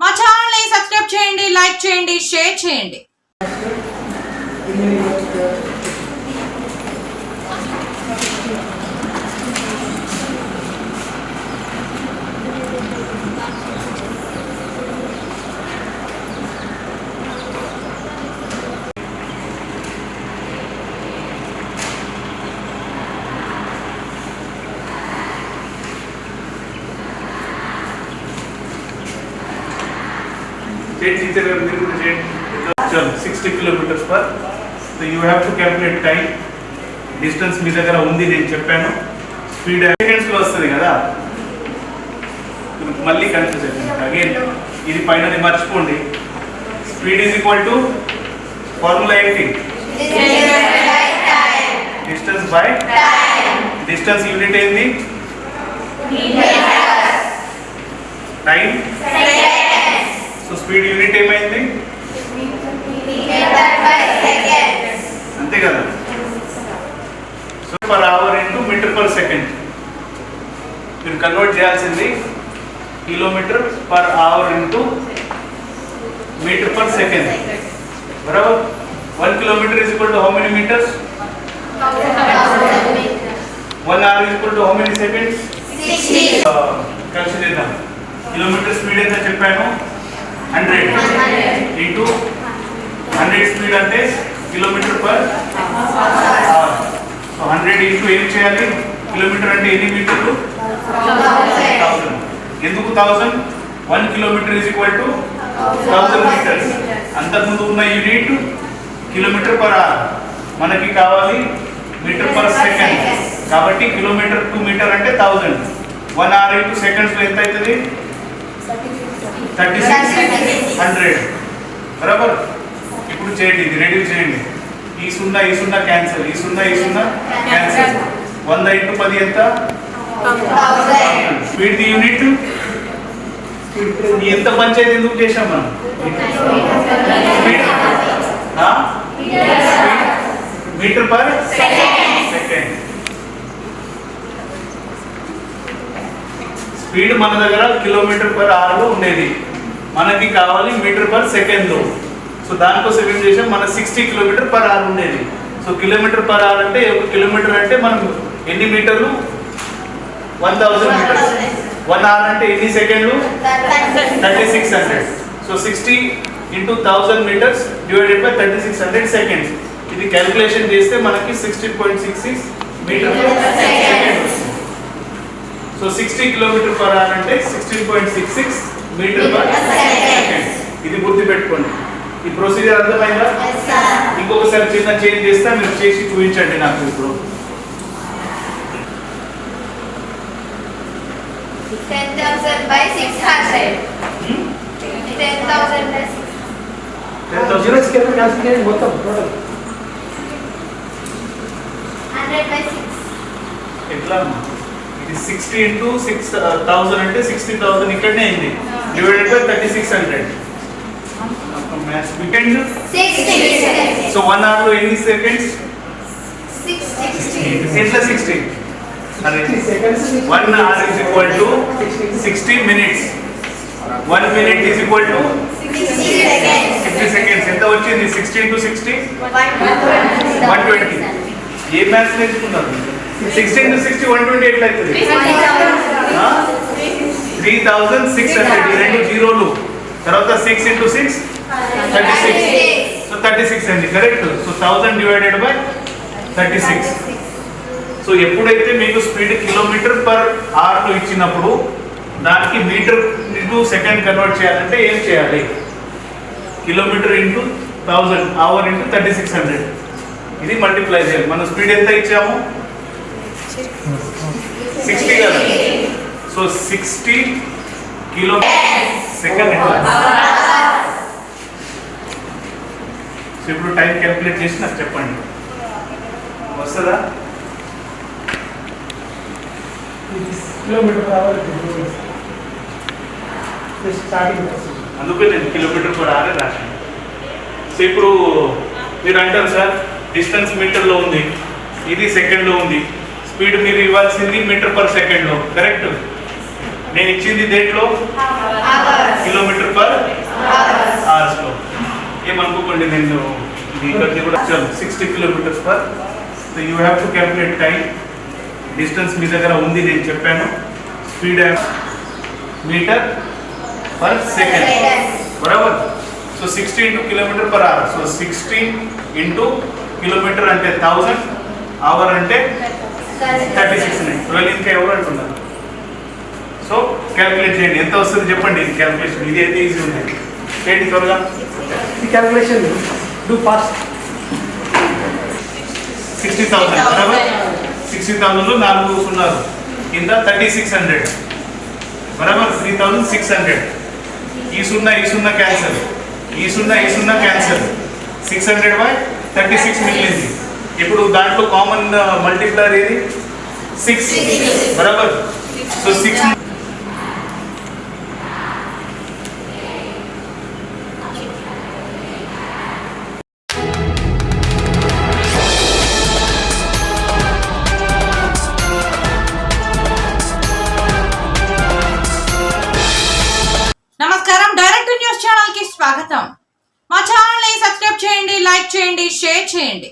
మా ఛానల్ ని సబ్స్క్రైబ్ చేయండి, లైక్ చేయండి, షేర్ చేయండి. Teacher, 60 kilometers per. So you have to calculate time. Distance మీ దగ్గర ఉంది నేను చెప్పాను. స్పీడ్ సెకండ్స్ లో వస్తుంది కదా, మళ్ళీ కన్ఫ్యూజ్ అవుతుంది అగైన్. ఇది పైనది మర్చిపోండి. Speed is equal to formula ఏంటి? Distance by distance. యూనిట్ ఏంది? టైం. సో స్పీడ్ యూనిట్ ఏమైంది? అంతే కదా. So per hour into metre per second. మీరు కన్వర్ట్ చేయాల్సింది kilometre per hour into metre per second. బరాబర్. 1 kilometer is equal to how many meters? 1 hour is equal to how many seconds? 60. కలిసి చేద్దాం. Kilometre speed ఎంత చెప్పాను? 100 into 100 speed అంటే kilometre per hour. So 100 into ఏం చేయాలి? Kilometre అంటే ఎన్ని మీటర్లు? 1000. ఎందుకు 1000? 1 kilometer is equal to 1000 meters. అంతకుముందు ఉన్న యూనిట్ కిలోమీటర్ పర్ అవర్, మనకి కావాలి మీటర్ పర్ సెకండ్. కాబట్టి కిలోమీటర్ టు మీటర్ అంటే 1000. 1 hour ఇంటూ సెకండ్స్ లో ఎంత అవుతుంది? 3600. బరాబర్. ఇప్పుడు చేయండి, ఇది రెడ్యూస్ చేయండి. ఈ 0 క్యాన్సిల్, ఈ 0 క్యాన్సిల్. 100 ఇంటూ 10 ఎంత? 1000. Speed the unit. ఎంత పంచాయతీ ఎందుకు చేసాం మనం? Metre per second. స్పీడ్ మన దగ్గర కిలోమీటర్ పర్ అవర్ లో ఉండేది, మనకి కావాలి మీటర్ పర్ సెకండ్ లో. సో దానికోసం ఏం చేసాం, మన 60 కిలోమీటర్ పర్ అవర్ ఉండేది. సో కిలోమీటర్ పర్ అవర్ అంటే 1 కిలోమీటర్ అంటే మనం ఎన్ని మీటర్లు? 1000 మీటర్స్. 1 అవర్ అంటే ఎన్ని సెకండ్లు? 3600. So 60 into 1000 metres divided by 3600 seconds. ఇది క్యాలిక్యులేషన్ చేస్తే మనకి 16.66 metre per second. So 60 kilometre per hour అంటే 16.66 మీటర్ పర్ సెకండ్. ఇది గుర్తు పెట్టుకోండి. ఈ ప్రొసీజర్ అర్థమైందా? ఇంకొకసారి చిన్న చేంజ్ చేస్తా, మీరు చేసి చూపించండి నాకు. ఇప్పుడు 10,000 by 600. 10,000 by 600. 10,000 మొత్తం టోటల్ 100 by 6. ఎట్లా? ఇది 60 ఇంటూ 6000 అంటే 60,000 ఇక్కడనే అయింది, divided by 3600. Maths weekend. 60 seconds. So 1 hour లో ఎన్ని సెకండ్స్? 60. ఎట్లా 60? అరే 60 seconds. 1 hour is equal to 60 minutes. 1 minute is equal to 60 seconds. 60 seconds. ఎంత వచ్చింది? 60 into 60 120. 120. ఏ మ్యాథ్స్ నేర్చుకున్నారు? 60 into 60 120 ఎట్లా అవుతుంది? 3600. ఈ రెండు జీరోలు, తర్వాత 6 into 6 36. సో 36 అండి correct. So 1000 divided by 36. So ఎప్పుడైతే మీకు స్పీడ్ కిలోమీటర్ పర్ అవర్ లో ఇచ్చినప్పుడు దానికి మీటర్ ఇంటూ సెకండ్ కన్వర్ట్ చేయాలంటే ఏం చేయాలి? Kilometre into 1000, hour into 3600. ఇది మల్టిప్లై చేయాలి. మన స్పీడ్ ఎంత ఇచ్చాము? 60 కదా. So 60 kilo second. సో ఇప్పుడు టైం క్యాల్కులేట్ చేసి నాకు చెప్పండి, వస్తుందా? Kilometre per hour starting. అందుకే నేను కిలోమీటర్ పర్ అవర్ రాశాను. సో ఇప్పుడు మీరు అంటారు సార్ డిస్టెన్స్ మీటర్లో ఉంది, ఇది సెకండ్లో ఉంది, స్పీడ్ మీరు ఇవ్వాల్సింది మీటర్ పర్ సెకండ్లో, కరెక్ట్? నేను ఇచ్చింది దేంట్లో కిలోమీటర్ పర్ అవర్స్ లో. ఏమనుకోకండి, నేను ఇక్కడికి కూడా 60 kilometres per. So you have to calculate time. Distance మీ దగ్గర ఉంది, నేను చెప్పాను. స్పీడ్ మీటర్ పర్ సెకండ్, బరాబర్. So 60 into kilometre per hour. So 60 into kilometre అంటే 1000, అవర్ అంటే 36 మినిట్స్. 12 ఇంకా ఎవరు అంటున్నారు? సో క్యాల్కులేట్ చేయండి, ఎంత వస్తుంది చెప్పండి. ఇది క్యాల్కులేషన్, ఇది అయితే ఈజీ ఉంది. చేయండి త్వరగా. The calculation do fast. 60,000 బరాబర్. 60,000 లో 4 సున్నాలు కింద 3600 బరాబర్. 3600. ఈ సున్నా క్యాన్సల్, ఈ సున్నా క్యాన్సల్. 600/36 మిగిలింది. ఇప్పుడు దాంట్లో కామన్ మల్టిప్లర్ ఏది? 6 బరాబర్. సో 6 నమస్కారం, డైరెక్ట్ న్యూస్ ఛానల్ కి స్వాగతం. మా ఛానల్ ని సబ్స్క్రైబ్ చేయండి, లైక్ చేయండి, షేర్ చేయండి.